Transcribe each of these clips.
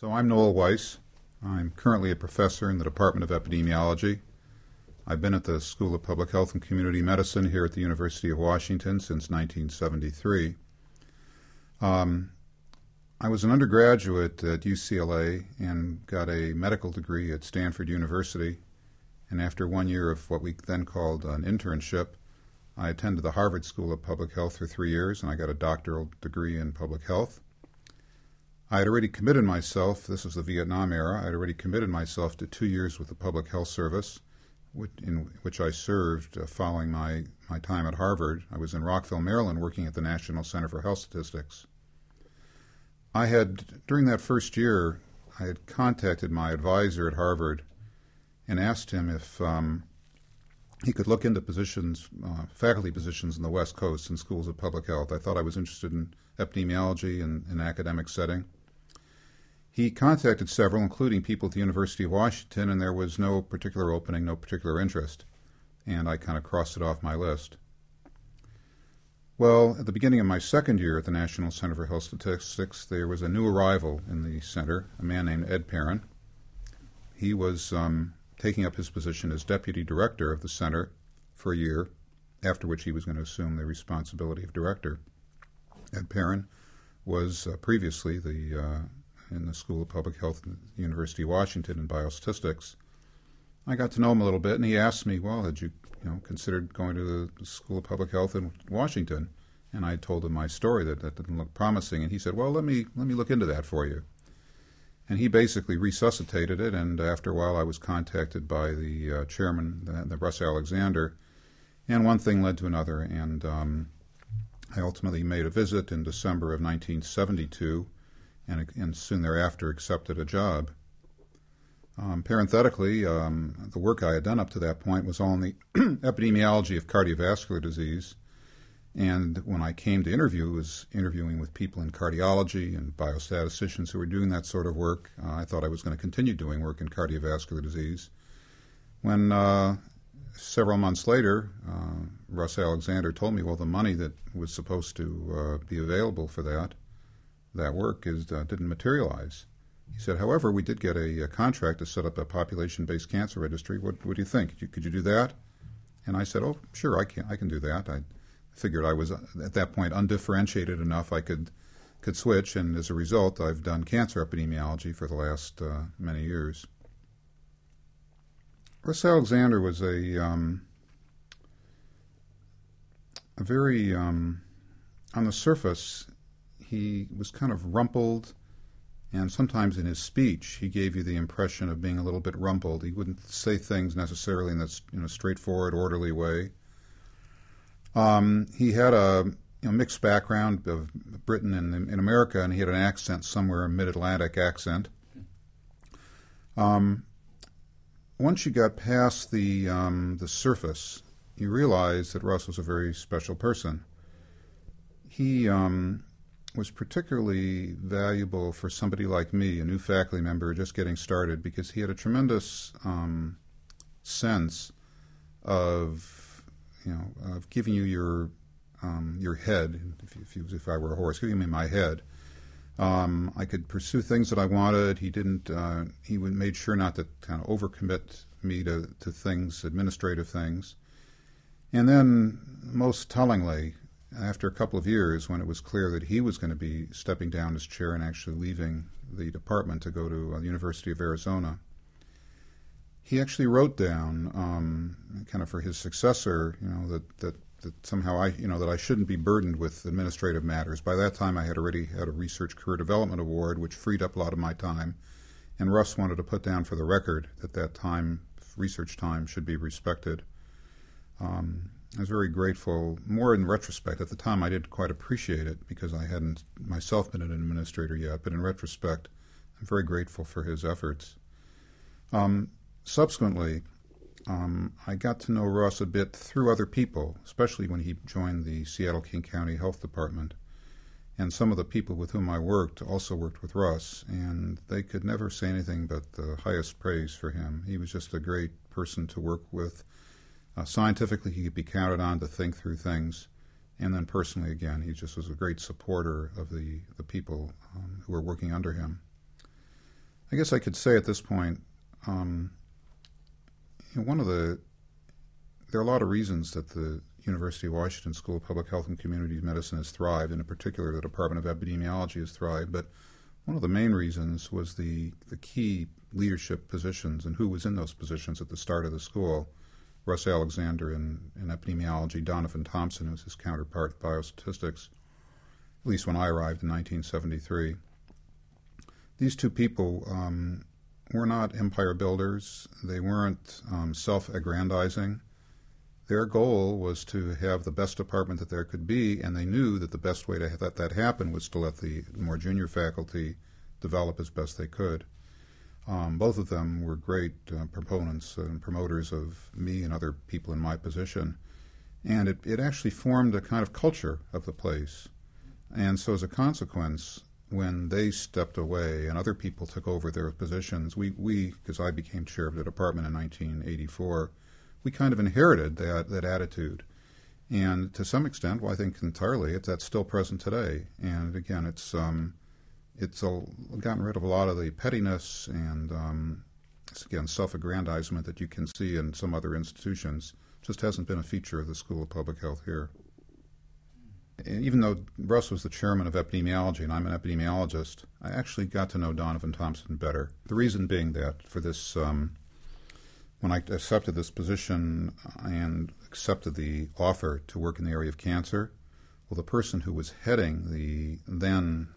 So I'm Noel Weiss. I'm currently a professor in the Department of Epidemiology. I've been at the School of Public Health and Community Medicine here at the University of Washington since 1973. I was an undergraduate at UCLA and got a medical degree at Stanford University. And after 1 year of what we then called an internship, I attended the Harvard School of Public Health for 3 years, and I got a doctoral degree in public health. I had already committed myself, this was the Vietnam era, I had already committed myself to 2 years with the Public Health Service, in which I served following my time at Harvard. I was in Rockville, Maryland, working at the National Center for Health Statistics. During that first year, I had contacted my advisor at Harvard and asked him if he could look into positions, faculty positions in the West Coast in schools of public health. I thought I was interested in epidemiology in an academic setting. He contacted several, including people at the University of Washington, and there was no particular opening, no particular interest. And I kind of crossed it off my list. Well, at the beginning of my second year at the National Center for Health Statistics, there was a new arrival in the center, a man named Ed Perrin. He was taking up his position as deputy director of the center for a year, after which he was going to assume the responsibility of director. Ed Perrin was previously in the School of Public Health at the University of Washington in biostatistics. I got to know him a little bit, and he asked me, well, had you considered going to the School of Public Health in Washington? And I told him my story, that didn't look promising, and he said, well, let me look into that for you. And he basically resuscitated it, and after a while I was contacted by the chairman, the Russ Alexander, and one thing led to another, and I ultimately made a visit in December of 1972, and soon thereafter accepted a job. Parenthetically, the work I had done up to that point was all in the epidemiology of cardiovascular disease, and when I came to interview, I was interviewing with people in cardiology and biostatisticians who were doing that sort of work. I thought I was going to continue doing work in cardiovascular disease. When several months later, Russ Alexander told me, well, the money that was supposed to be available for that work didn't materialize. He said, however, we did get a contract to set up a population-based cancer registry. What do you think? Could you do that? And I said, oh, sure, I can do that. I figured I was, at that point, undifferentiated enough I could switch, and as a result, I've done cancer epidemiology for the last many years. Russ Alexander was a very, on the surface, he was kind of rumpled, and sometimes in his speech he gave you the impression of being a little bit rumpled. He wouldn't say things necessarily in this straightforward, orderly way. He had a mixed background of Britain and in America, and he had an accent somewhere, a mid-Atlantic accent. Once you got past the surface, you realized that Russ was a very special person. He was particularly valuable for somebody like me, a new faculty member just getting started, because he had a tremendous sense of giving you your head. If I were a horse, giving me my head. I could pursue things that I wanted. He didn't. He made sure not to kind of overcommit me to things, administrative things. And then, most tellingly, after a couple of years, when it was clear that he was going to be stepping down as chair and actually leaving the department to go to the University of Arizona, he actually wrote down, kind of for his successor, that somehow that I shouldn't be burdened with administrative matters. By that time, I had already had a Research Career Development Award, which freed up a lot of my time, and Russ wanted to put down for the record that time, research time, should be respected. I was very grateful, more in retrospect. At the time, I didn't quite appreciate it because I hadn't myself been an administrator yet, but in retrospect, I'm very grateful for his efforts. Subsequently, I got to know Russ a bit through other people, especially when he joined the Seattle-King County Health Department. And some of the people with whom I worked also worked with Russ, and they could never say anything but the highest praise for him. He was just a great person to work with. Scientifically, he could be counted on to think through things. And then personally, again, he just was a great supporter of the people who were working under him. I guess I could say at this point, there are a lot of reasons that the University of Washington School of Public Health and Community Medicine has thrived, and in particular the Department of Epidemiology has thrived, but one of the main reasons was the key leadership positions and who was in those positions at the start of the school. Russ Alexander in epidemiology, Donovan Thompson, who was his counterpart in biostatistics, at least when I arrived in 1973. These two people were not empire builders. They weren't self-aggrandizing. Their goal was to have the best department that there could be, and they knew that the best way to let that happen was to let the more junior faculty develop as best they could. Both of them were great proponents and promoters of me and other people in my position, and it actually formed a kind of culture of the place. And so as a consequence, when they stepped away and other people took over their positions, because I became chair of the department in 1984, we kind of inherited that attitude. And to some extent, well, I think entirely, that's still present today. And again, it's gotten rid of a lot of the pettiness and, again, self-aggrandizement that you can see in some other institutions. Just hasn't been a feature of the School of Public Health here. Even though Russ was the chairman of epidemiology and I'm an epidemiologist, I actually got to know Donovan Thompson better. The reason being that for this, when I accepted this position and accepted the offer to work in the area of cancer, well, the person who was heading the then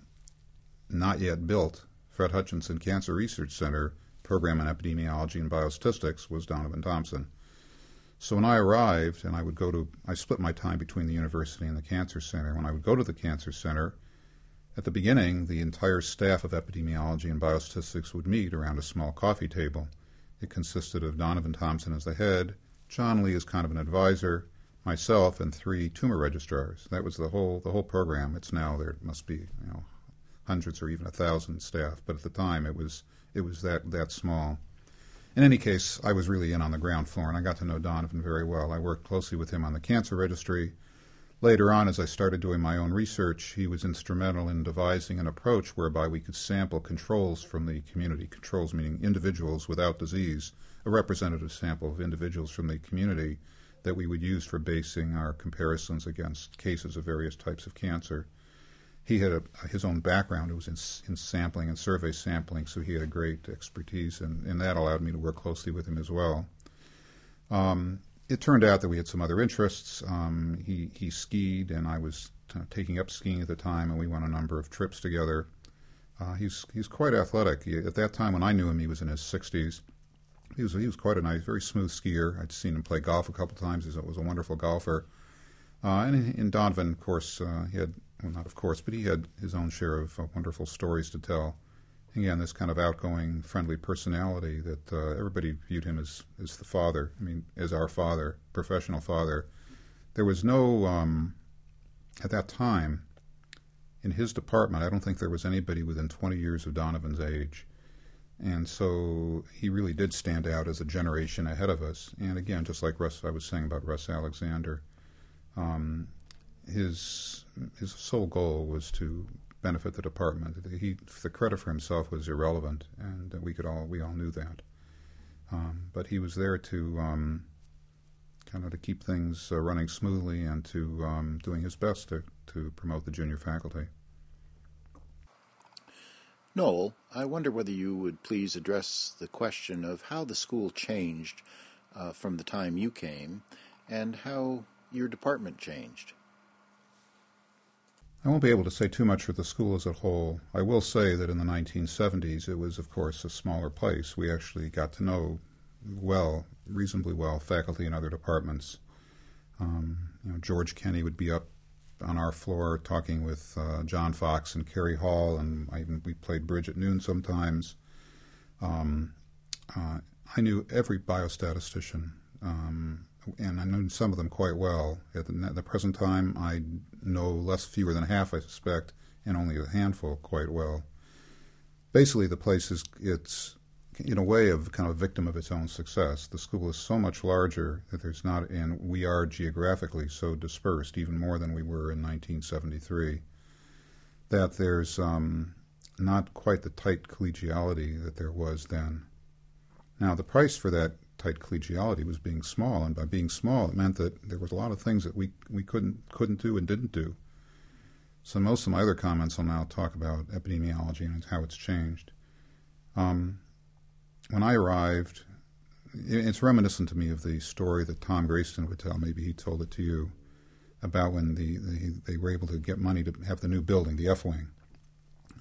not yet built Fred Hutchinson Cancer Research Center program in epidemiology and biostatistics was Donovan Thompson. So when I arrived, and I split my time between the university and the cancer center. When I would go to the cancer center, at the beginning, the entire staff of epidemiology and biostatistics would meet around a small coffee table. It consisted of Donovan Thompson as the head, John Lee as kind of an advisor, myself, and 3 tumor registrars. That was the whole program. It's now there must be hundreds or even 1,000 staff, but at the time it was that small. In any case, I was really in on the ground floor, and I got to know Donovan very well. I worked closely with him on the cancer registry. Later on, as I started doing my own research, he was instrumental in devising an approach whereby we could sample controls from the community, controls meaning individuals without disease, a representative sample of individuals from the community that we would use for basing our comparisons against cases of various types of cancer. He had his own background. It was in sampling and survey sampling, so he had a great expertise, and that allowed me to work closely with him as well. It turned out that we had some other interests. He skied, and I was taking up skiing at the time, and we went on a number of trips together. He's quite athletic. At that time, when I knew him, he was in his 60s. He was quite a nice, very smooth skier. I'd seen him play golf a couple times. He was a wonderful golfer. And Donovan, of course, he had, well, not of course, but he had his own share of wonderful stories to tell. Again, this kind of outgoing, friendly personality that everybody viewed him as the father, as our father, professional father. There was no, at that time, in his department, I don't think there was anybody within 20 years of Donovan's age. And so he really did stand out as a generation ahead of us. And again, just like I was saying about Russ Alexander, his sole goal was to benefit the department. The credit for himself was irrelevant, and we all knew that. But he was there to kind of to keep things running smoothly and to doing his best to promote the junior faculty. Noel, I wonder whether you would please address the question of how the school changed from the time you came and how your department changed. I won't be able to say too much for the school as a whole. I will say that in the 1970s it was, of course, a smaller place. We actually got to know reasonably well, faculty in other departments. George Kenny would be up on our floor talking with John Fox and Kerry Hall, and we played bridge at noon sometimes. I knew every biostatistician, and I knew some of them quite well. At the present time, I know fewer than half, I suspect, and only a handful quite well. Basically, the place it's in a way of kind of a victim of its own success. The school is so much larger that there's not, and we are geographically so dispersed, even more than we were in 1973, that there's not quite the tight collegiality that there was then. Now, the price for that tight collegiality was being small, and by being small, it meant that there was a lot of things that we couldn't do and didn't do. So most of my other comments will now talk about epidemiology and how it's changed. When I arrived, it's reminiscent to me of the story that Tom Grayston would tell. Maybe he told it to you, about when they were able to get money to have the new building, the F-wing.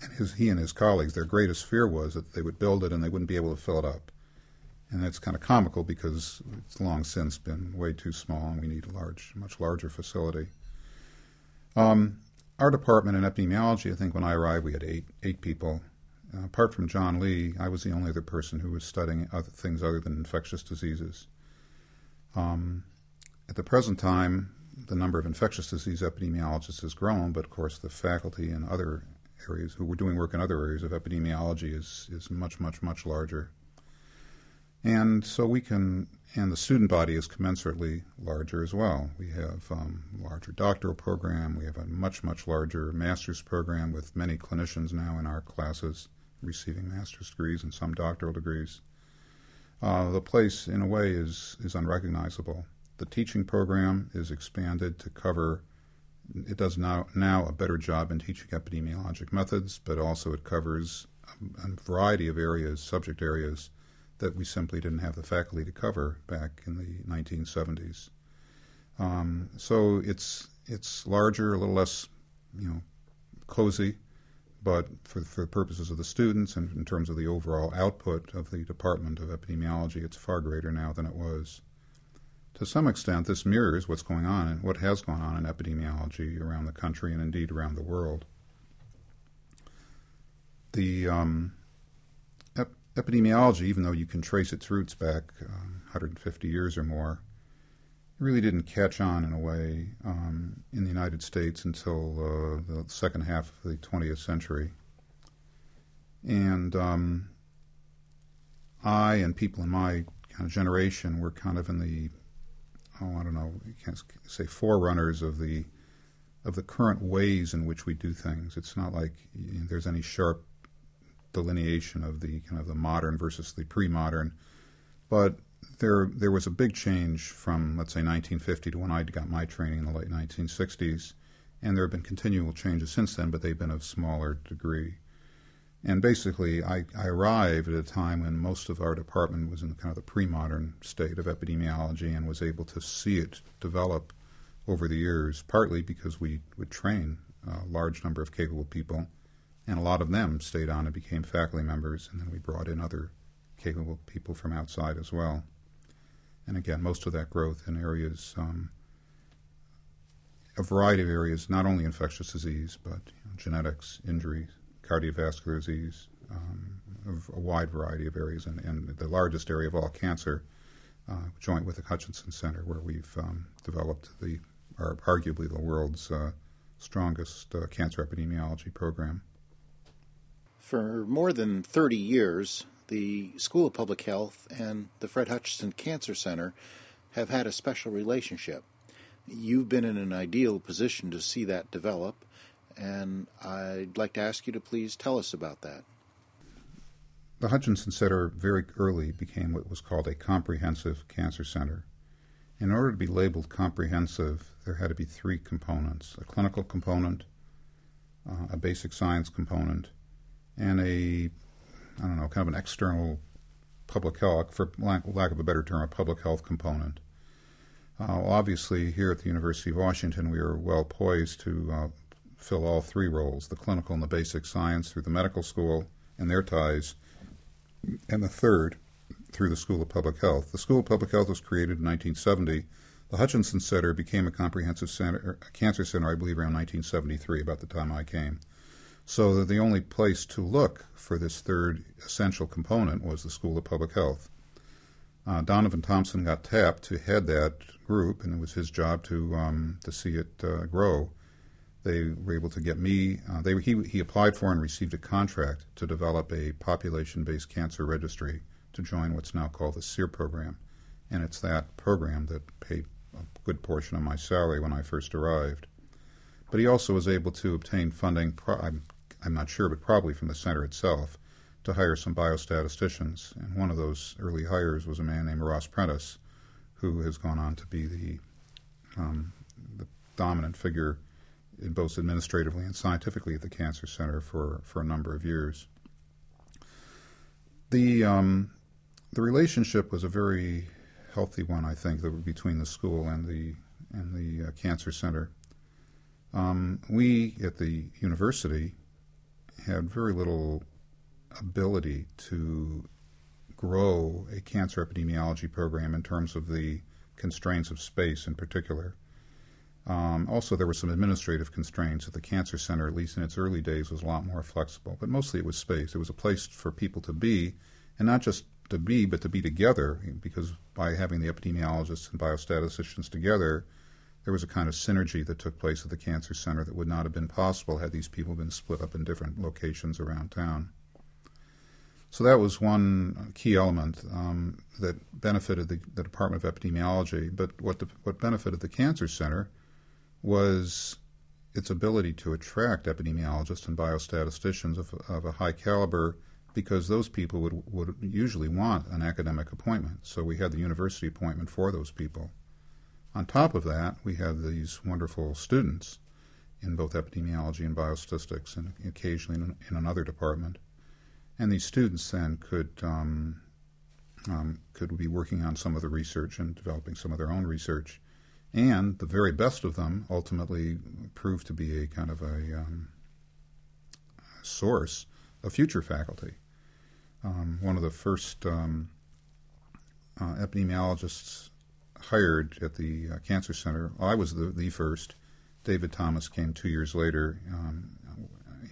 And he and his colleagues, their greatest fear was that they would build it and they wouldn't be able to fill it up. And that's kind of comical because it's long since been way too small and we need a much larger facility. Our department in epidemiology, I think when I arrived, we had eight people. Apart from John Lee, I was the only other person who was studying other things other than infectious diseases. At the present time, the number of infectious disease epidemiologists has grown, but of course the faculty in other areas who were doing work in other areas of epidemiology is much, much, much larger. And so and the student body is commensurately larger as well. We have a larger doctoral program. We have a much, much larger master's program with many clinicians now in our classes receiving master's degrees and some doctoral degrees. The place, in a way, is unrecognizable. The teaching program is expanded to cover, it does now a better job in teaching epidemiologic methods, but also it covers a variety of areas, subject areas, that we simply didn't have the faculty to cover back in the 1970s. So it's larger, a little less, cozy, but for the purposes of the students and in terms of the overall output of the Department of Epidemiology, it's far greater now than it was. To some extent, this mirrors what's going on and what has gone on in epidemiology around the country and indeed around the world. The epidemiology, even though you can trace its roots back 150 years or more, really didn't catch on in a way in the United States until the second half of the 20th century. And I and people in my kind of generation were kind of in the, you can't say forerunners of the current ways in which we do things. It's not like there's any sharp delineation of the kind of the modern versus the pre-modern, but there was a big change from, let's say, 1950 to when I got my training in the late 1960s, and there have been continual changes since then, but they've been of smaller degree. And basically, I arrived at a time when most of our department was in kind of the pre-modern state of epidemiology and was able to see it develop over the years, partly because we would train a large number of capable people, and a lot of them stayed on and became faculty members, and then we brought in other capable people from outside as well. And again, most of that growth in areas, a variety of areas, not only infectious disease, but genetics, injury, cardiovascular disease, a wide variety of areas, and the largest area of all, cancer, joint with the Hutchinson Center, where we've developed arguably the world's strongest cancer epidemiology program. For more than 30 years, the School of Public Health and the Fred Hutchinson Cancer Center have had a special relationship. You've been in an ideal position to see that develop, and I'd like to ask you to please tell us about that. The Hutchinson Center very early became what was called a comprehensive cancer center. In order to be labeled comprehensive, there had to be three components: a clinical component, a basic science component, and kind of an external public health, for lack of a better term, a public health component. Obviously, here at the University of Washington, we are well poised to fill all three roles: the clinical and the basic science through the medical school and their ties, and the third through the School of Public Health. The School of Public Health was created in 1970. The Hutchinson Center became a comprehensive cancer center, I believe, around 1973, about the time I came. So that the only place to look for this third essential component was the School of Public Health. Donovan Thompson got tapped to head that group, and it was his job to see it grow. They were able to get me. He applied for and received a contract to develop a population-based cancer registry to join what's now called the SEER program, and it's that program that paid a good portion of my salary when I first arrived. But he also was able to obtain funding. I'm not sure, but probably from the center itself, to hire some biostatisticians. And one of those early hires was a man named Ross Prentice, who has gone on to be the dominant figure in both administratively and scientifically at the Cancer Center for a number of years. The relationship was a very healthy one, I think, between the school and the Cancer Center. We at the university had very little ability to grow a cancer epidemiology program in terms of the constraints of space in particular. Also, there were some administrative constraints at the Cancer Center, at least in its early days, was a lot more flexible. But mostly it was space. It was a place for people to be, and not just to be, but to be together, because by having the epidemiologists and biostatisticians together, there was a kind of synergy that took place at the Cancer Center that would not have been possible had these people been split up in different locations around town. So that was one key element that benefited the Department of Epidemiology. But what benefited the Cancer Center was its ability to attract epidemiologists and biostatisticians of a high caliber, because those people would usually want an academic appointment. So we had the university appointment for those people. On top of that, we had these wonderful students in both epidemiology and biostatistics, and occasionally in another department. And these students then could be working on some of the research and developing some of their own research. And the very best of them ultimately proved to be a kind of a source of future faculty. One of the first epidemiologists hired at the Cancer Center, I was the first. David Thomas came 2 years later.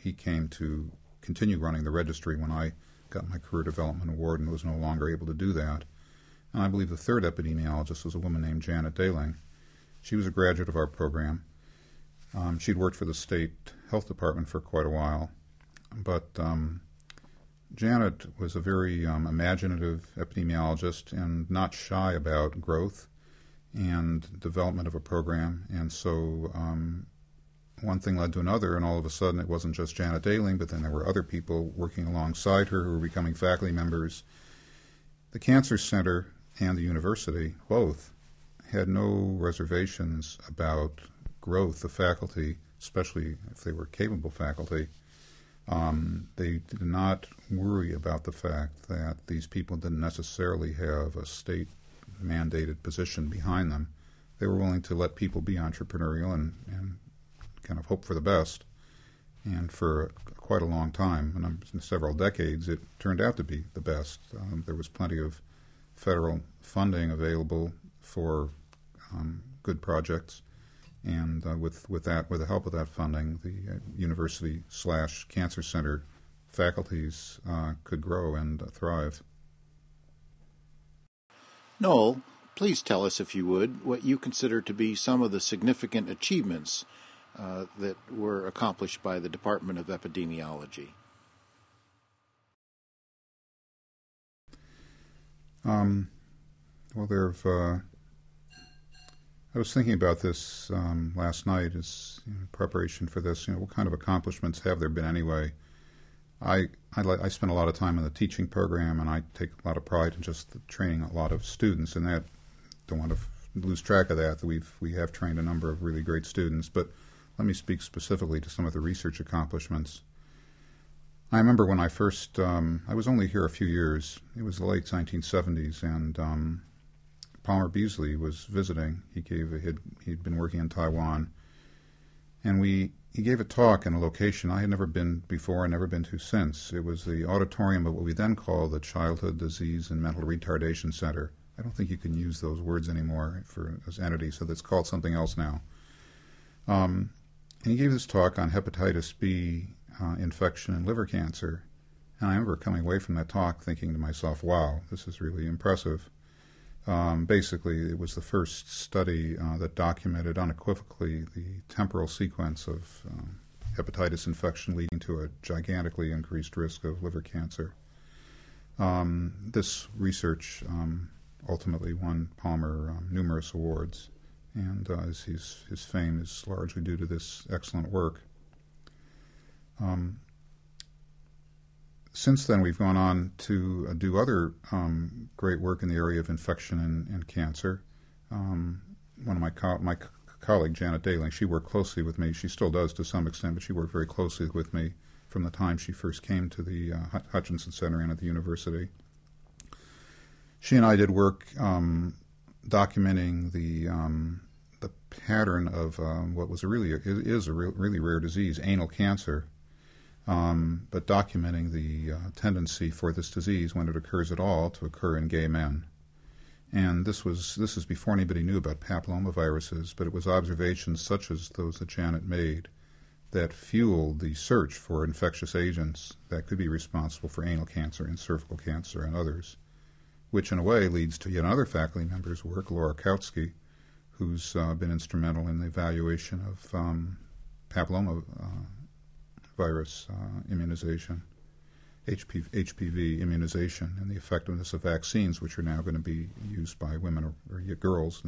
He came to continue running the registry when I got my Career Development Award and was no longer able to do that. And I believe the third epidemiologist was a woman named Janet Daling. She was a graduate of our program. She'd worked for the state health department for quite a while. But Janet was a very imaginative epidemiologist and not shy about growth and development of a program. And so one thing led to another, and all of a sudden it wasn't just Janet Daling, but then there were other people working alongside her who were becoming faculty members. The Cancer Center and the university both had no reservations about growth of faculty, especially if they were capable faculty. They did not worry about the fact that these people didn't necessarily have a state-mandated position behind them. They were willing to let people be entrepreneurial and kind of hope for the best. And for quite a long time, several decades, it turned out to be the best. There was plenty of federal funding available for good projects. And with the help of that funding, the university/Cancer Center faculties could grow and thrive. Noel, please tell us, if you would, what you consider to be some of the significant achievements that were accomplished by the Department of Epidemiology. Well, I was thinking about this last night as preparation for this. What kind of accomplishments have there been anyway? I spend a lot of time in the teaching program, and I take a lot of pride in just training a lot of students, and that don't want to lose track of that we have trained a number of really great students. But let me speak specifically to some of the research accomplishments. I remember when I first, I was only here a few years. It was the late 1970s, and Palmer Beasley was visiting. He'd been working in Taiwan, and he gave a talk in a location I had never been before and never been to since. It was the auditorium of what we then called the Childhood Disease and Mental Retardation Center. I don't think you can use those words anymore for this entity, so that's called something else now. And he gave this talk on hepatitis B infection and liver cancer. And I remember coming away from that talk thinking to myself, wow, this is really impressive. Basically, it was the first study that documented unequivocally the temporal sequence of hepatitis infection leading to a gigantically increased risk of liver cancer. This research ultimately won Palmer numerous awards, and his fame is largely due to this excellent work. since then, we've gone on to do other great work in the area of infection and cancer. One of my colleague, Janet Daling, she worked closely with me. She still does to some extent, but she worked very closely with me from the time she first came to the Hutchinson Center and at the university. She and I did work documenting the pattern of what was really rare disease, anal cancer, but documenting the tendency for this disease, when it occurs at all, to occur in gay men. And this is before anybody knew about papillomaviruses, but it was observations such as those that Janet made that fueled the search for infectious agents that could be responsible for anal cancer and cervical cancer and others, which in a way leads to yet another faculty member's work, Laura Kautsky, who's been instrumental in the evaluation of papillomavirus immunization, HPV immunization, and the effectiveness of vaccines, which are now going to be used by women or girls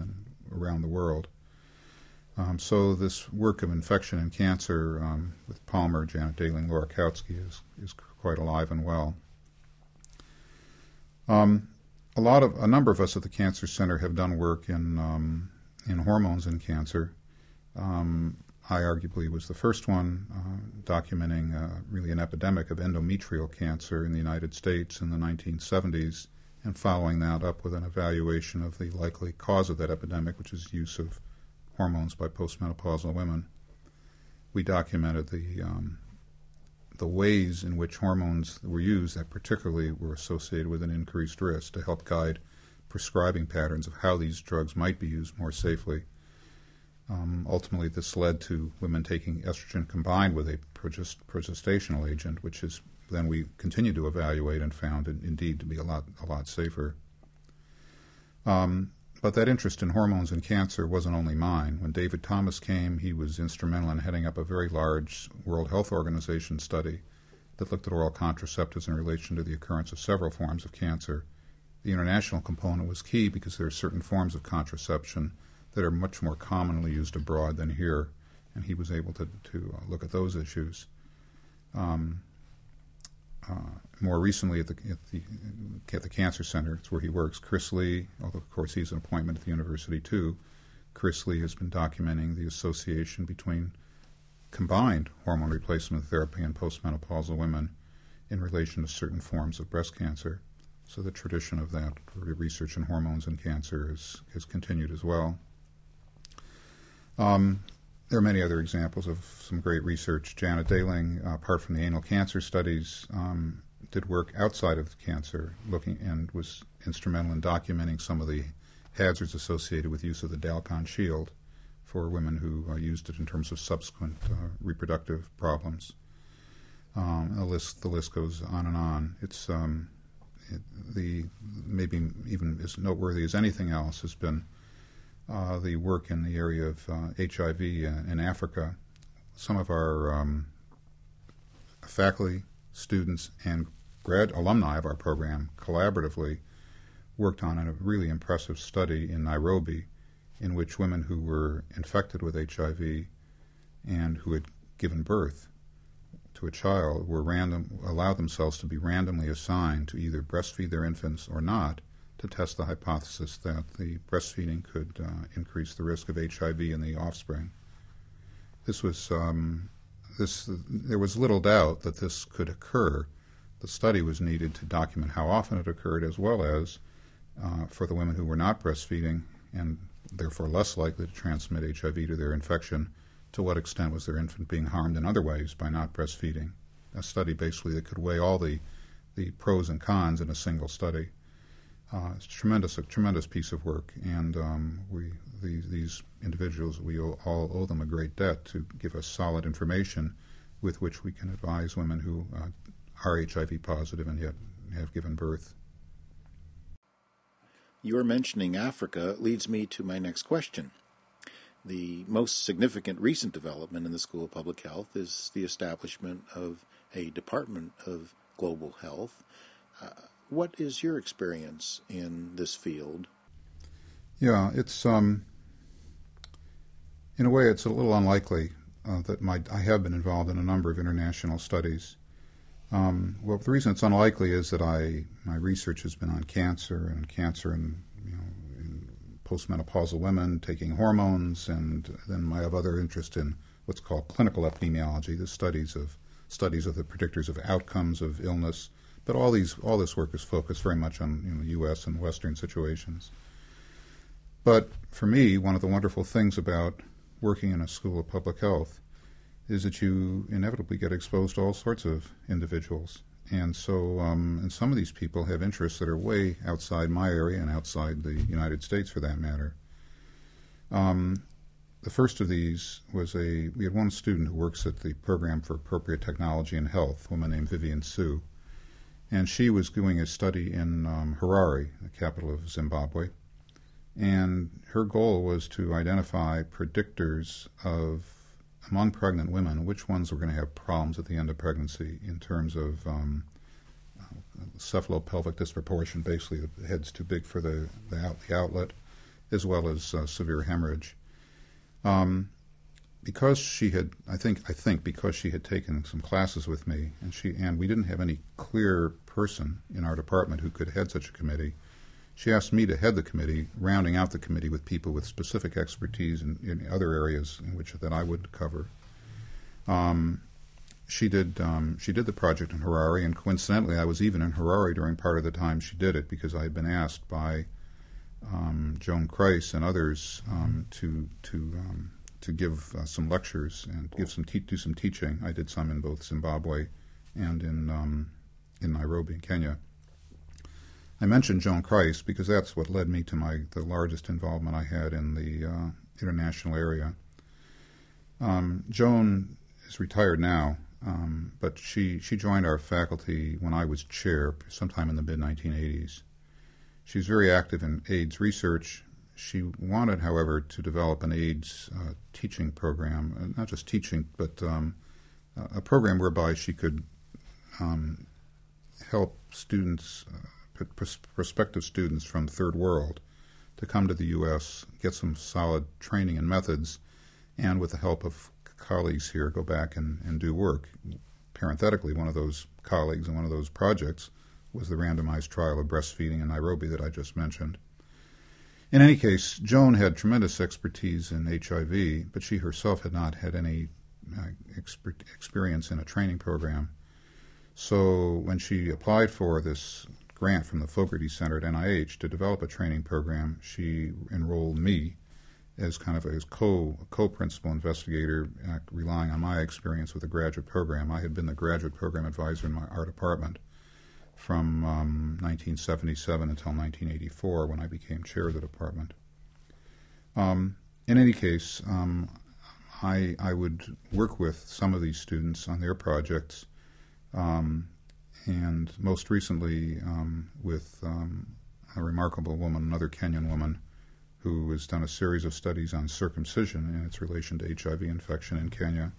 around the world. So this work of infection and cancer with Palmer, Janet Daling, Laura Kautsky is quite alive and well. A number of us at the Cancer Center have done work in hormones in cancer. I arguably was the first one documenting really an epidemic of endometrial cancer in the United States in the 1970s, and following that up with an evaluation of the likely cause of that epidemic, which is use of hormones by postmenopausal women. We documented the ways in which hormones were used that particularly were associated with an increased risk, to help guide prescribing patterns of how these drugs might be used more safely. Ultimately, this led to women taking estrogen combined with a progestational agent, which is then we continued to evaluate and found it indeed to be a lot safer. But that interest in hormones in cancer wasn't only mine. When David Thomas came, he was instrumental in heading up a very large World Health Organization study that looked at oral contraceptives in relation to the occurrence of several forms of cancer. The international component was key because there are certain forms of contraception that are much more commonly used abroad than here, and he was able to look at those issues. More recently at the Cancer Center, it's where he works, Chris Lee, although of course he's an appointment at the university too, Chris Lee has been documenting the association between combined hormone replacement therapy in postmenopausal women in relation to certain forms of breast cancer. So the tradition of that research in hormones and cancer has continued as well. There are many other examples of some great research. Janet Daling, apart from the anal cancer studies, did work outside of cancer, and was instrumental in documenting some of the hazards associated with use of the Dalkon shield for women who used it in terms of subsequent reproductive problems. The list goes on and on. It's maybe even as noteworthy as anything else has been the work in the area of HIV in Africa. Some of our faculty, students, and alumni of our program collaboratively worked on a really impressive study in Nairobi in which women who were infected with HIV and who had given birth to a child were allowed themselves to be randomly assigned to either breastfeed their infants or not, to test the hypothesis that the breastfeeding could increase the risk of HIV in the offspring. There was little doubt that this could occur. The study was needed to document how often it occurred, as well as for the women who were not breastfeeding and therefore less likely to transmit HIV to their infection, to what extent was their infant being harmed in other ways by not breastfeeding. A study basically that could weigh all the pros and cons in a single study. It's a tremendous piece of work, and these individuals, we all owe them a great debt to give us solid information with which we can advise women who are HIV positive and yet have given birth. Your mentioning Africa leads me to my next question. The most significant recent development in the School of Public Health is the establishment of a Department of Global Health. What is your experience in this field? Yeah, it's in a way it's a little unlikely that I have been involved in a number of international studies. Well, the reason it's unlikely is that my research has been on cancer in postmenopausal women taking hormones, and then I have other interest in what's called clinical epidemiology, the studies of the predictors of outcomes of illness. But all this work is focused very much on U.S. and Western situations. But for me, one of the wonderful things about working in a school of public health is that you inevitably get exposed to all sorts of individuals. And so and some of these people have interests that are way outside my area and outside the United States for that matter. The first of these was we had one student who works at the Program for Appropriate Technology in Health, a woman named Vivian Sue. And she was doing a study in Harare, the capital of Zimbabwe. And her goal was to identify predictors of, among pregnant women, which ones were going to have problems at the end of pregnancy in terms of cephalopelvic disproportion, basically the head's too big for the outlet, as well as severe hemorrhage. Because she had, I think because she had taken some classes with me, and we didn't have any clear person in our department who could head such a committee, she asked me to head the committee, rounding out the committee with people with specific expertise in other areas that I would cover. She did the project in Harare, and coincidentally, I was even in Harare during part of the time she did it because I had been asked by Joan Kreis and others to give some lectures and do some teaching. I did some in both Zimbabwe and in Nairobi, Kenya. I mentioned Joan Kreis because that's what led me to the largest involvement I had in the international area. Joan is retired now, but she joined our faculty when I was chair sometime in the mid-1980s. She was very active in AIDS research. She wanted, however, to develop an AIDS teaching program, not just teaching, but a program whereby she could help students, prospective students from third world, to come to the U.S., get some solid training and methods, and with the help of colleagues here, go back and do work. Parenthetically, one of those colleagues and one of those projects was the randomized trial of breastfeeding in Nairobi that I just mentioned. In any case, Joan had tremendous expertise in HIV, but she herself had not had any experience in a training program. So when she applied for this grant from the Fogarty Center at NIH to develop a training program, she enrolled me as kind of a co-principal investigator, relying on my experience with the graduate program. I had been the graduate program advisor in our department from 1977 until 1984 when I became chair of the department. In any case, I would work with some of these students on their projects, and most recently with a remarkable woman, another Kenyan woman, who has done a series of studies on circumcision and its relation to HIV infection in Kenya.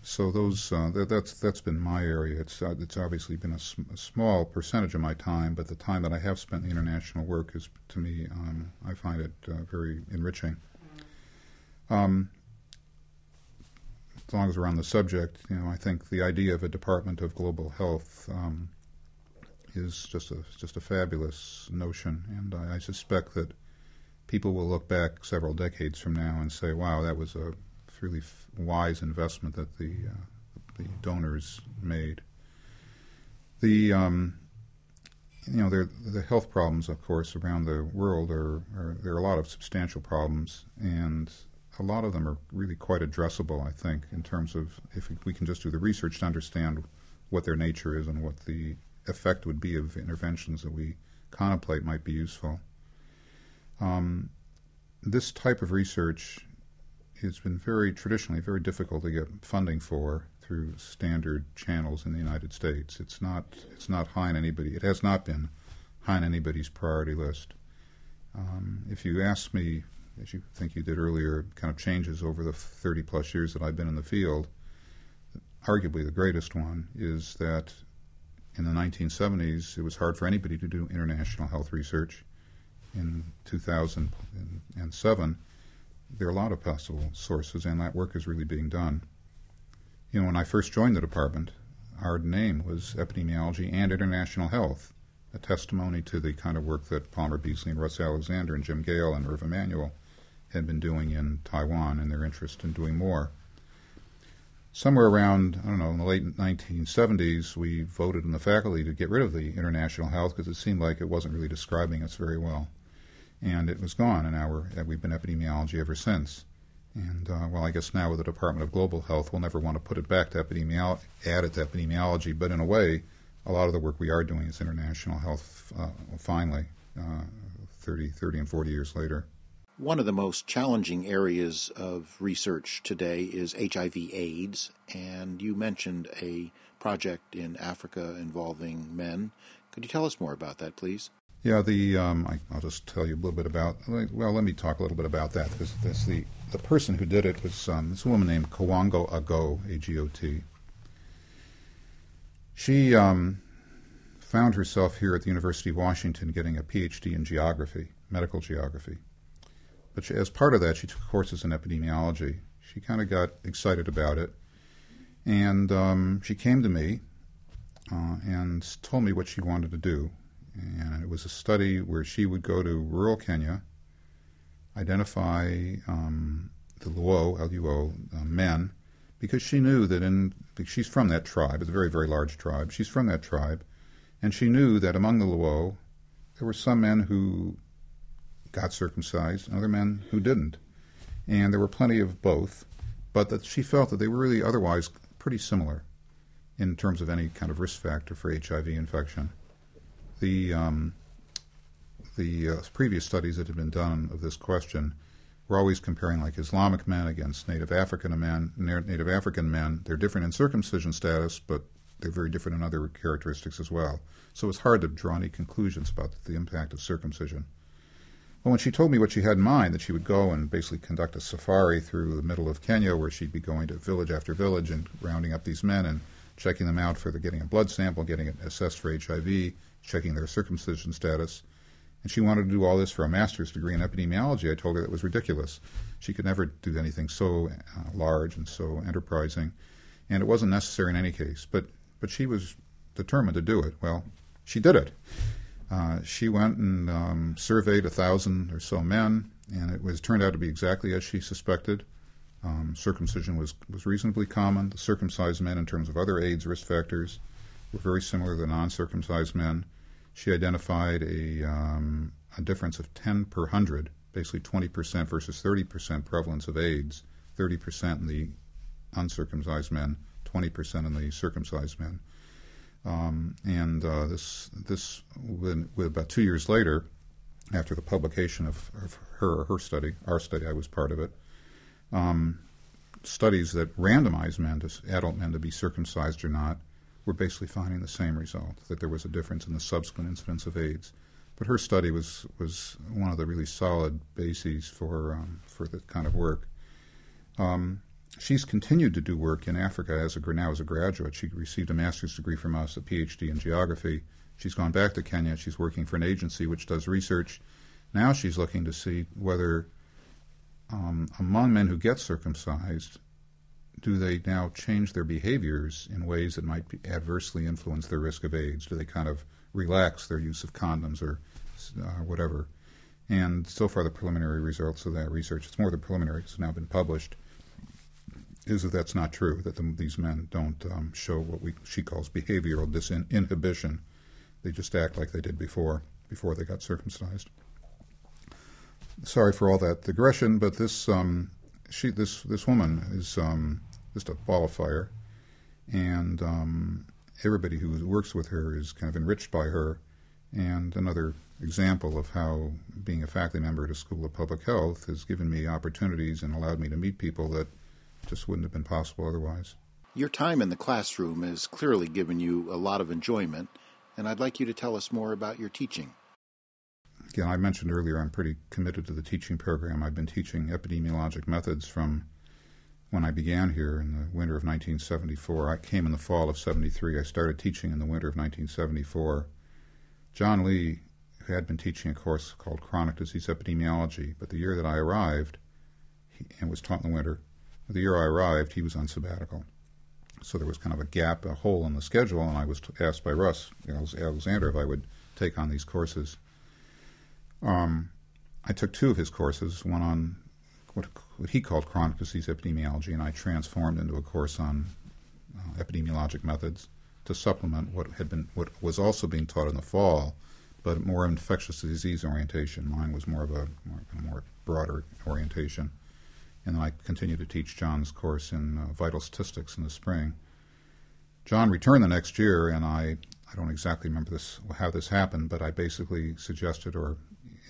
So that's been my area. It's obviously been a small percentage of my time, but the time that I have spent in international work is, to me, I find it very enriching. As long as we're on the subject, I think the idea of a Department of Global Health is just a fabulous notion, and I suspect that people will look back several decades from now and say, "Wow, that was a really wise investment that the donors made." The health problems, of course, around the world there are a lot of substantial problems, and a lot of them are really quite addressable, I think, in terms of if we can just do the research to understand what their nature is and what the effect would be of interventions that we contemplate might be useful. This type of research has been traditionally very difficult to get funding for through standard channels in the United States. It's not high on anybody. It has not been high on anybody's priority list. If you ask me, as you think you did earlier, kind of changes over the 30-plus years that I've been in the field, arguably the greatest one is that in the 1970s, it was hard for anybody to do international health research. In 2007, there are a lot of possible sources, and that work is really being done. When I first joined the department, our name was epidemiology and international health, a testimony to the kind of work that Palmer Beasley and Russ Alexander and Jim Gale and Irv Emanuel had been doing in Taiwan, and their interest in doing more. Somewhere around, I don't know, in the late 1970s, we voted in the faculty to get rid of the international health because it seemed like it wasn't really describing us very well. And it was gone, and now we've been epidemiology ever since. And, well, I guess now with the Department of Global Health, we'll never want to put it back to add it to epidemiology, but in a way, a lot of the work we are doing is international health, finally, 30 and 40 years later. One of the most challenging areas of research today is HIV/AIDS, and you mentioned a project in Africa involving men. Could you tell us more about that, please? Yeah, I'll just tell you a little bit about. Well, let me talk a little bit about that, because the person who did it was this woman named Kawango Agot, A-G-O-T. She found herself here at the University of Washington getting a PhD in geography, medical geography. But as part of that, she took courses in epidemiology. She kind of got excited about it, and she came to me and told me what she wanted to do. And it was a study where she would go to rural Kenya, identify the Luo, L-U-O, men, because she knew that she's from that tribe. It's a very, very large tribe. She's from that tribe, and she knew that among the Luo, there were some men who got circumcised and other men who didn't. And there were plenty of both, but that she felt that they were really otherwise pretty similar in terms of any kind of risk factor for HIV infection. The previous studies that had been done of this question were always comparing like Islamic men against Native African men. They're different in circumcision status, but they're very different in other characteristics as well. So it's hard to draw any conclusions about the impact of circumcision. Well, when she told me what she had in mind, that she would go and basically conduct a safari through the middle of Kenya, where she'd be going to village after village and rounding up these men and checking them out for getting a blood sample, getting it assessed for HIV, checking their circumcision status. And she wanted to do all this for a master's degree in epidemiology. I told her that was ridiculous. She could never do anything so large and so enterprising. And it wasn't necessary in any case. But she was determined to do it. Well, she did it. She went and surveyed 1,000 or so men, and it turned out to be exactly as she suspected. Circumcision was reasonably common. The circumcised men, in terms of other AIDS risk factors, were very similar to the non-circumcised men. She identified a difference of 10 per 100, basically 20% versus 30% prevalence of AIDS, 30% in the uncircumcised men, 20% in the circumcised men. This about 2 years later, after the publication of her study, our study, I was part of it, studies that randomized adult men to be circumcised or not, were basically finding the same result, that there was a difference in the subsequent incidence of AIDS. But her study was one of the really solid bases for the kind of work. She's continued to do work in Africa now as a graduate. She received a master's degree from us, a PhD in geography. She's gone back to Kenya. She's working for an agency which does research. Now she's looking to see whether among men who get circumcised, do they now change their behaviors in ways that might adversely influence their risk of AIDS? Do they kind of relax their use of condoms or whatever? And so far the preliminary results of that research, it's more than preliminary, it's now been published, is that that's not true, that these men don't show what she calls behavioral disinhibition. They just act like they did before they got circumcised. Sorry for all that digression, but this woman is just a ball of fire, and everybody who works with her is kind of enriched by her, and another example of how being a faculty member at a School of Public Health has given me opportunities and allowed me to meet people that just wouldn't have been possible otherwise. Your time in the classroom has clearly given you a lot of enjoyment, and I'd like you to tell us more about your teaching. Again, I mentioned earlier I'm pretty committed to the teaching program. I've been teaching epidemiologic methods from when I began here in the winter of 1974. I came in the fall of 73. I started teaching in the winter of 1974. John Lee had been teaching a course called Chronic Disease Epidemiology, but the year that I arrived, and was taught in the winter, the year I arrived, he was on sabbatical. So there was kind of a gap, a hole in the schedule, and I was asked by Russ Alexander if I would take on these courses. I took two of his courses, one on what he called chronic disease epidemiology, and I transformed into a course on epidemiologic methods to supplement what was also being taught in the fall, but more infectious disease orientation. Mine was more more broader orientation. And then I continued to teach John's course in vital statistics in the spring. John returned the next year, and I don't exactly remember how this happened, but I basically suggested or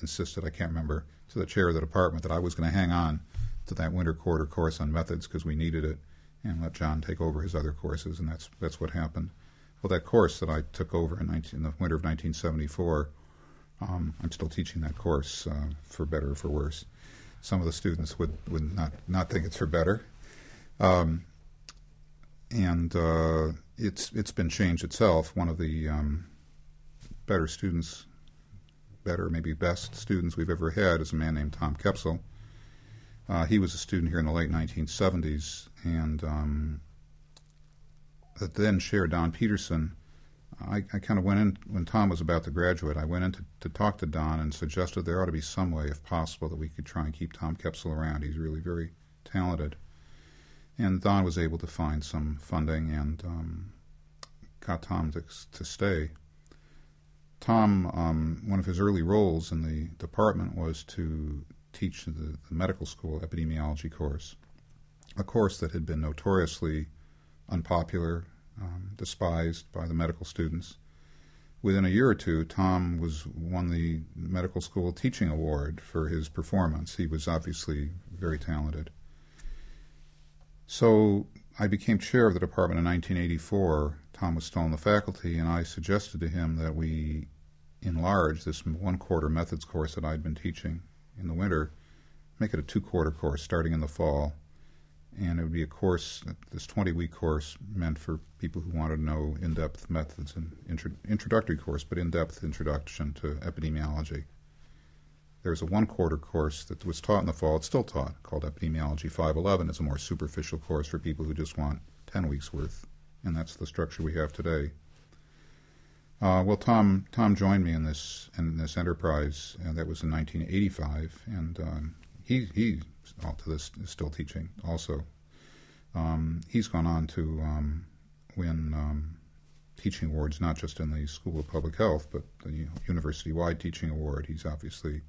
insisted, I can't remember, to the chair of the department that I was going to hang on to that winter quarter course on methods because we needed it, and let John take over his other courses, and that's what happened. Well, that course that I took over in the winter of 1974, I'm still teaching that course, for better or for worse. Some of the students would not think it's for better. It's been changed itself. One of the maybe best students we've ever had is a man named Tom Kepsel. He was a student here in the late 1970s, and the then chair, Don Peterson, I kind of went in, when Tom was about to graduate, I went in to talk to Don and suggested there ought to be some way, if possible, that we could try and keep Tom Kepsel around. He's really very talented. And Don was able to find some funding and got Tom to stay. Tom, one of his early roles in the department was to teach the medical school epidemiology course, a course that had been notoriously unpopular, despised by the medical students. Within a year or two, Tom won the medical school teaching award for his performance. He was obviously very talented. So I became chair of the department in 1984. Tom was still in the faculty, and I suggested to him that we enlarge this one-quarter methods course that I'd been teaching in the winter, make it a two-quarter course starting in the fall. And it would be a course, this 20-week course, meant for people who wanted to know in-depth methods, and introductory course, but in-depth introduction to epidemiology. There's a one-quarter course that was taught in the fall, it's still taught, called Epidemiology 511. It's a more superficial course for people who just want 10 weeks worth, and that's the structure we have today. Well, Tom joined me in this enterprise, and that was in 1985, and he all to this is still teaching also. He's gone on to win teaching awards, not just in the School of Public Health, but the university-wide teaching award. He's obviously a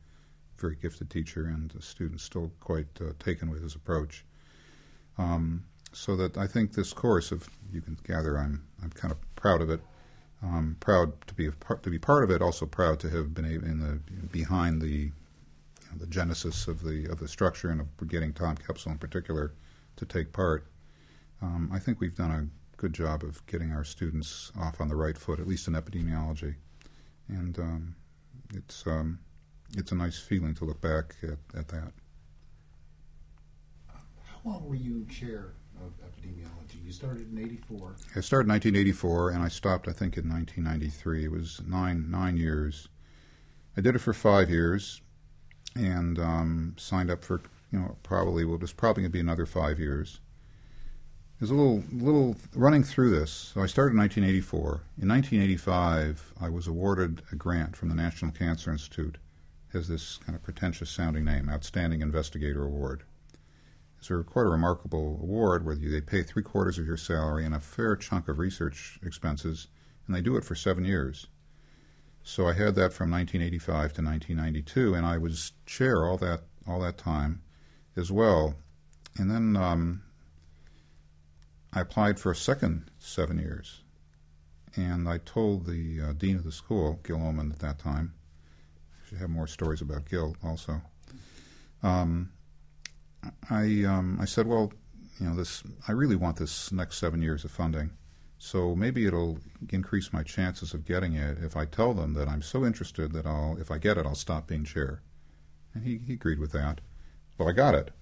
very gifted teacher, and the students still quite taken with his approach. So that I think this course, you can gather, I'm kind of proud of it. Proud to be part of it. Also proud to have been behind the genesis of the structure, and of getting Tom Kepsel in particular to take part. I think we've done a good job of getting our students off on the right foot, at least in epidemiology, and it's a nice feeling to look back at that. How long were you chair of epidemiology? You started in '84. I started in 1984, and I stopped, I think, in 1993. It was nine years. I did it for 5 years, and signed up for, probably going to be another 5 years. There's a little running through this. So I started in 1984. In 1985, I was awarded a grant from the National Cancer Institute. It has this kind of pretentious-sounding name, Outstanding Investigator Award. It's quite a remarkable award where they pay 3/4 of your salary and a fair chunk of research expenses, and they do it for 7 years. So I had that from 1985 to 1992, and I was chair all that time as well. And then I applied for a second 7 years, and I told the dean of the school, Gil Oman at that time. I should have more stories about Gil also. I said, well, I really want this next 7 years of funding. So maybe it'll increase my chances of getting it if I tell them that I'm so interested that if I get it, I'll stop being chair. And he agreed with that. Well, I got it.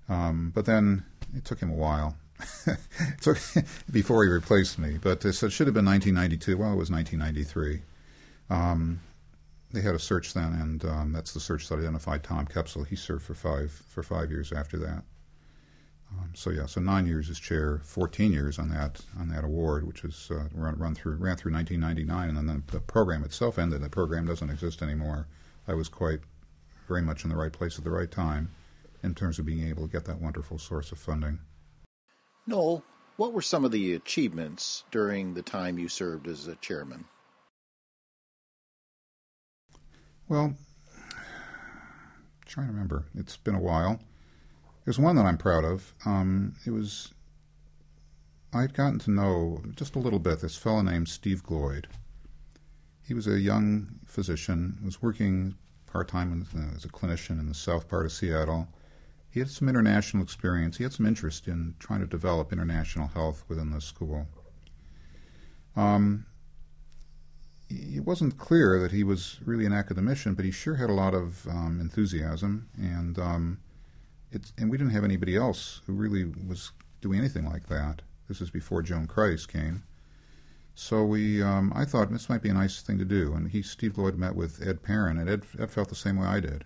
But then it took him a while before he replaced me. But it should have been 1992. Well, it was 1993. They had a search then, and that's the search that identified Tom Kepsel. He served for five years after that. So 9 years as chair, 14 years on that award, which is ran through 1999, and then the program itself ended. The program doesn't exist anymore. I was very much in the right place at the right time in terms of being able to get that wonderful source of funding. Noel, what were some of the achievements during the time you served as a chairman? Well, trying to remember. It's been a while. There's one that I'm proud of. I'd gotten to know just a little bit this fellow named Steve Gloyd. He was a young physician, was working part-time as a clinician in the south part of Seattle. He had some international experience. He had some interest in trying to develop international health within the school. It wasn't clear that he was really an academician, but he sure had a lot of enthusiasm, and we didn't have anybody else who really was doing anything like that. This is before Joan Christ came. So I thought this might be a nice thing to do, and Steve Gloyd met with Ed Perrin, and Ed felt the same way I did.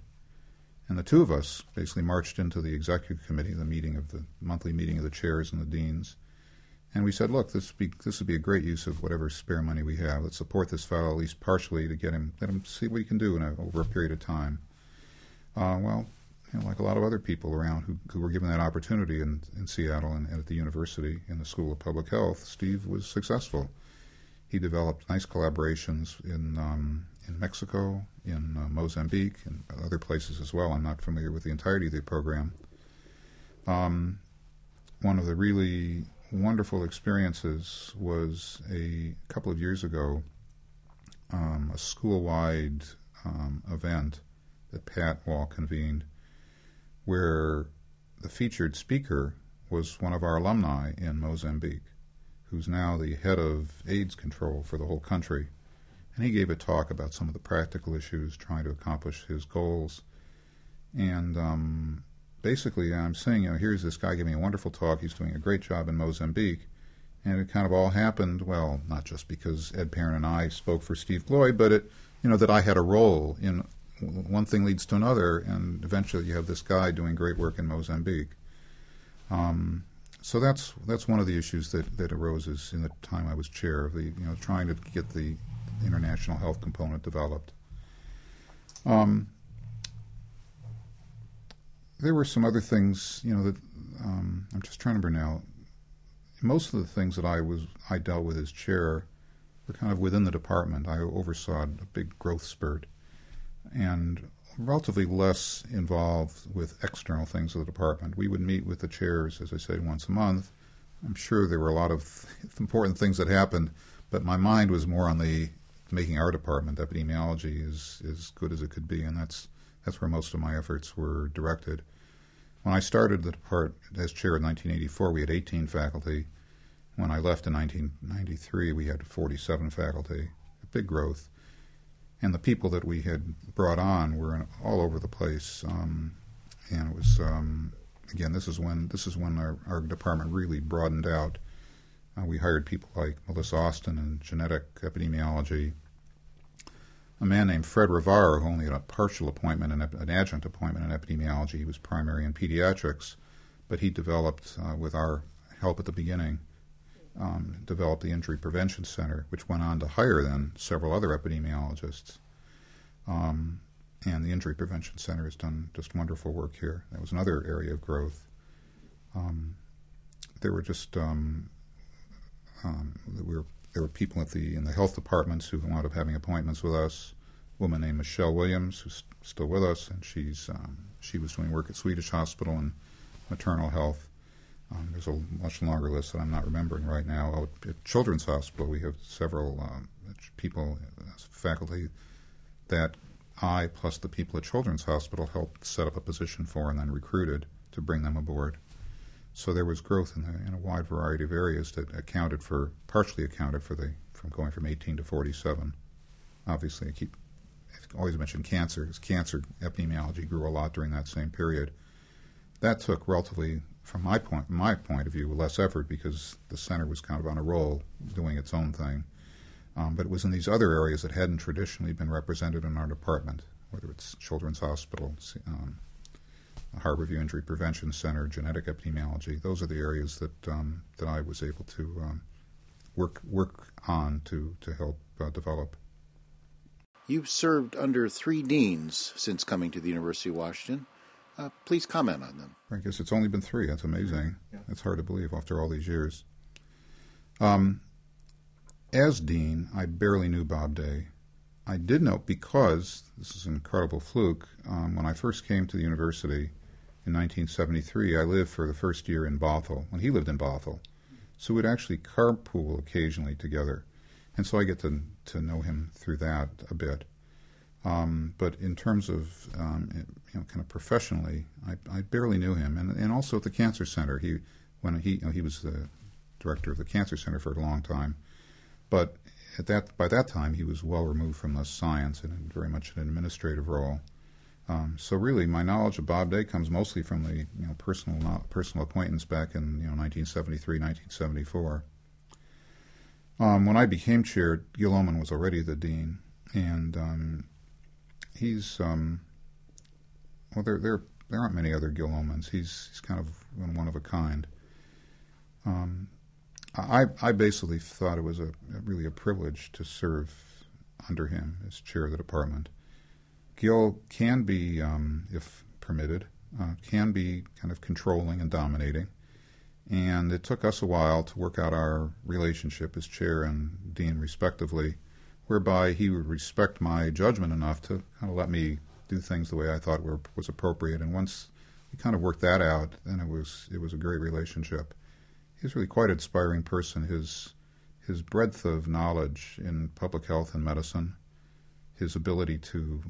And the two of us basically marched into the executive committee, the monthly meeting of the chairs and the deans, and we said, look, this would be a great use of whatever spare money we have. Let's support this fellow at least partially to let him see what he can do over a period of time. Like a lot of other people around who were given that opportunity in Seattle and at the university in the School of Public Health, Steve was successful. He developed nice collaborations in Mexico, in Mozambique, and other places as well. I'm not familiar with the entirety of the program. One of the really wonderful experiences was a couple of years ago, a school-wide event that Pat Wall convened, where the featured speaker was one of our alumni in Mozambique, who's now the head of AIDS control for the whole country. And he gave a talk about some of the practical issues trying to accomplish his goals. And basically I'm saying, here's this guy giving a wonderful talk. He's doing a great job in Mozambique. And it kind of all happened, well, not just because Ed Perrin and I spoke for Steve Gloyd, but that I had a role in one thing leads to another, and eventually you have this guy doing great work in Mozambique. So that's one of the issues that arose in the time I was chair of trying to get the international health component developed. There were some other things, that I'm just trying to remember now. Most of the things that I dealt with as chair were kind of within the department. I oversaw a big growth spurt, and relatively less involved with external things of the department. We would meet with the chairs, as I said, once a month. I'm sure there were a lot of important things that happened, but my mind was more on making our department, epidemiology, as good as it could be, and that's where most of my efforts were directed. When I started the department as chair in 1984, we had 18 faculty. When I left in 1993, we had 47 faculty, a big growth. And the people that we had brought on were all over the place, and it was again. This is when our department really broadened out. We hired people like Melissa Austin in genetic epidemiology, a man named Fred Rivara, who only had a partial appointment, an adjunct appointment in epidemiology. He was primary in pediatrics, but he developed, with our help at the beginning, developed the Injury Prevention Center, which went on to hire then several other epidemiologists. And the Injury Prevention Center has done just wonderful work here. That was another area of growth. There were just there were people in the health departments who wound up having appointments with us. A woman named Michelle Williams, who's still with us, and she was doing work at Swedish Hospital in maternal health. There's a much longer list that I'm not remembering right now. At Children's Hospital, we have several people, faculty, that I, plus the people at Children's Hospital, helped set up a position for and then recruited to bring them aboard. So there was growth in a wide variety of areas that partially accounted for from going from 18 to 47. Obviously, I've always mentioned cancer, because cancer epidemiology grew a lot during that same period. That took relatively, from my point of view, less effort because the center was kind of on a roll doing its own thing. But it was in these other areas that hadn't traditionally been represented in our department, whether it's Children's Hospital, Harborview Injury Prevention Center, genetic epidemiology. Those are the areas that that I was able to work on to help develop. You've served under 3 deans since coming to the University of Washington. Please comment on them. I guess it's only been 3. That's amazing. Yeah. It's hard to believe after all these years. As dean, I barely knew Bob Day. I did know, because this is an incredible fluke, when I first came to the university in 1973, I lived for the first year in Bothell, when he lived in Bothell. So we'd actually carpool occasionally together. And so I get to know him through that a bit. But in terms of, kind of professionally, I barely knew him. And also at the Cancer Center, he was the director of the Cancer Center for a long time. But by that time, he was well removed from the science and very much an administrative role. So really, my knowledge of Bob Day comes mostly from the personal acquaintance back in 1973, 1974. When I became chair, Gil Oman was already the dean, and he's there aren't many other Gil Omans. He's kind of one of a kind. I basically thought it was really a privilege to serve under him as chair of the department. Gil can be, if permitted, can be kind of controlling and dominating, and it took us a while to work out our relationship as chair and dean respectively, whereby he would respect my judgment enough to kind of let me do things the way I thought was appropriate. And once we kind of worked that out, then it was a great relationship. He's really quite an inspiring person. His breadth of knowledge in public health and medicine, his ability to,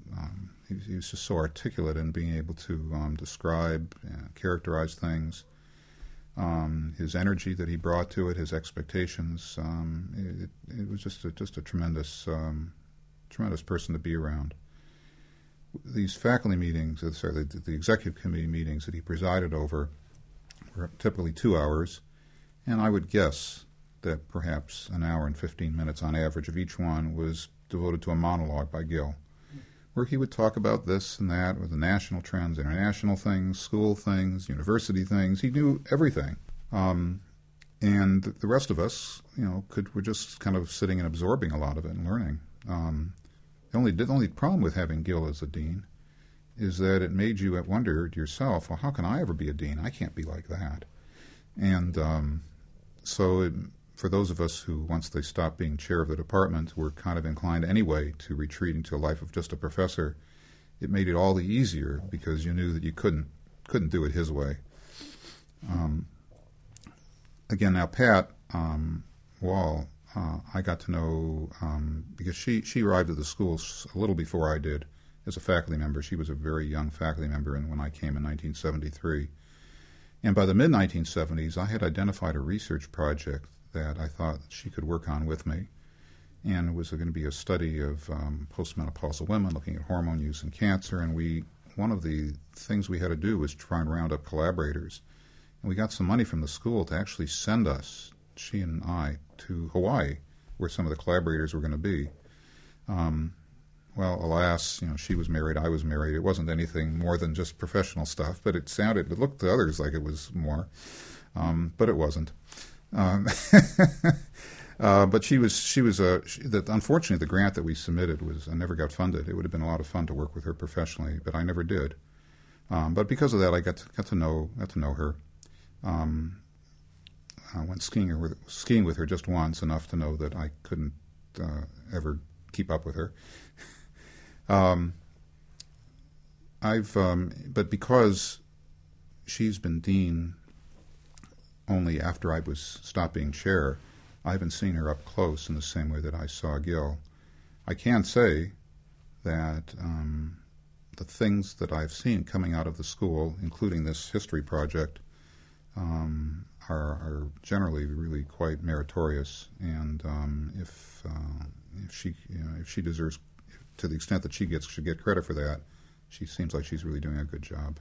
he was just so articulate in being able to describe, characterize things, his energy that he brought to it, his expectations. It was just a tremendous person to be around. These faculty meetings, the executive committee meetings that he presided over, were typically 2 hours. And I would guess that perhaps an hour and 15 minutes on average of each one was devoted to a monologue by Gil, where he would talk about this and that, or the national trends, international things, school things, university things. He knew everything. And the rest of us, were just kind of sitting and absorbing a lot of it and learning. The only problem with having Gil as a dean is that it made you wonder to yourself, well, how can I ever be a dean? I can't be like that. And for those of us who, once they stopped being chair of the department, were kind of inclined anyway to retreat into a life of just a professor, it made it all the easier because you knew that you couldn't do it his way. Again, now Pat Wall, I got to know because she arrived at the school a little before I did as a faculty member. She was a very young faculty member when I came in 1973. And by the mid-1970s, I had identified a research project that I thought she could work on with me. And it was going to be a study of postmenopausal women looking at hormone use in cancer. And one of the things we had to do was try and round up collaborators. And we got some money from the school to actually send us, she and I, to Hawaii, where some of the collaborators were going to be. Well, alas, she was married, I was married. It wasn't anything more than just professional stuff, but it looked to others like it was more, but it wasn't. But unfortunately, the grant that we submitted I never got funded. It would have been a lot of fun to work with her professionally, but I never did. But because of that, I got to know her. I went skiing with her just once, enough to know that I couldn't ever keep up with her. But because she's been dean only after I stopped being chair, I haven't seen her up close in the same way that I saw Gil. I can say that the things that I've seen coming out of the school, including this history project, are generally really quite meritorious. And if she deserves, to the extent that she should get credit for that, she seems like she's really doing a good job.